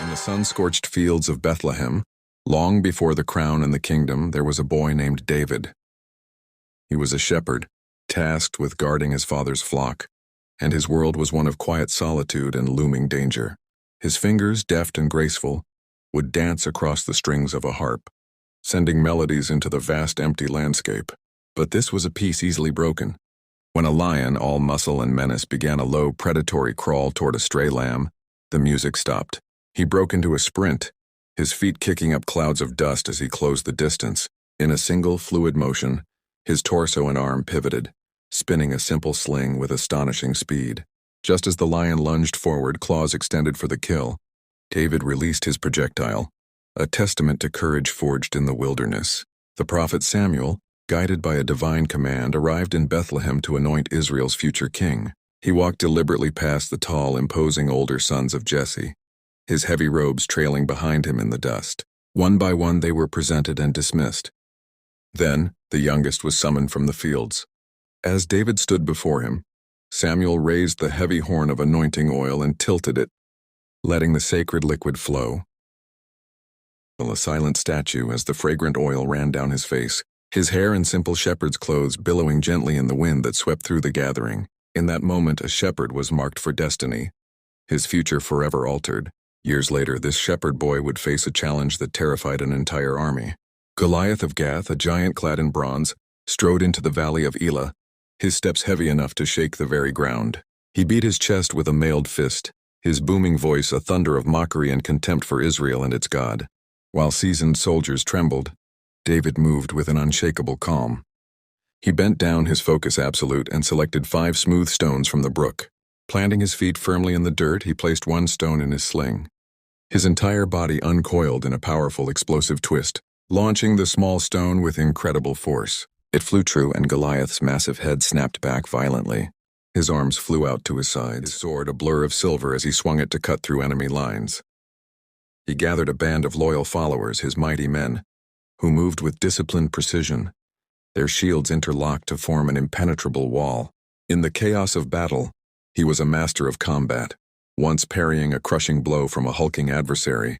In the sun-scorched fields of Bethlehem, long before the crown and the kingdom, there was a boy named David. He was a shepherd, tasked with guarding his father's flock, and his world was one of quiet solitude and looming danger. His fingers, deft and graceful, would dance across the strings of a harp, sending melodies into the vast empty landscape. But this was a peace easily broken. When a lion, all muscle and menace, began a low, predatory crawl toward a stray lamb, the music stopped. He broke into a sprint, his feet kicking up clouds of dust as he closed the distance. In a single, fluid motion, his torso and arm pivoted, spinning a simple sling with astonishing speed. Just as the lion lunged forward, claws extended for the kill, David released his projectile, a testament to courage forged in the wilderness. The prophet Samuel, guided by a divine command, arrived in Bethlehem to anoint Israel's future king. He walked deliberately past the tall, imposing older sons of Jesse, his heavy robes trailing behind him in the dust. One by one they were presented and dismissed. Then, the youngest was summoned from the fields. As David stood before him, Samuel raised the heavy horn of anointing oil and tilted it, letting the sacred liquid flow. A silent statue as the fragrant oil ran down his face, his hair in simple shepherd's clothes billowing gently in the wind that swept through the gathering. In that moment, a shepherd was marked for destiny, his future forever altered. Years later, this shepherd boy would face a challenge that terrified an entire army. Goliath of Gath, a giant clad in bronze, strode into the valley of Elah, his steps heavy enough to shake the very ground. He beat his chest with a mailed fist, his booming voice a thunder of mockery and contempt for Israel and its God. While seasoned soldiers trembled, David moved with an unshakable calm. He bent down, his focus absolute, and selected 5 smooth stones from the brook. Planting his feet firmly in the dirt, he placed one stone in his sling. His entire body uncoiled in a powerful, explosive twist, launching the small stone with incredible force. It flew true, and Goliath's massive head snapped back violently. His arms flew out to his sides, his sword a blur of silver as he swung it to cut through enemy lines. He gathered a band of loyal followers, his mighty men, who moved with disciplined precision, their shields interlocked to form an impenetrable wall. In the chaos of battle, he was a master of combat, once parrying a crushing blow from a hulking adversary,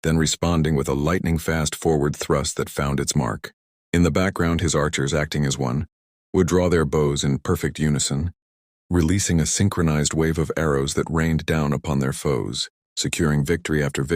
then responding with a lightning-fast forward thrust that found its mark. In the background, his archers, acting as one, would draw their bows in perfect unison, releasing a synchronized wave of arrows that rained down upon their foes, securing victory after victory.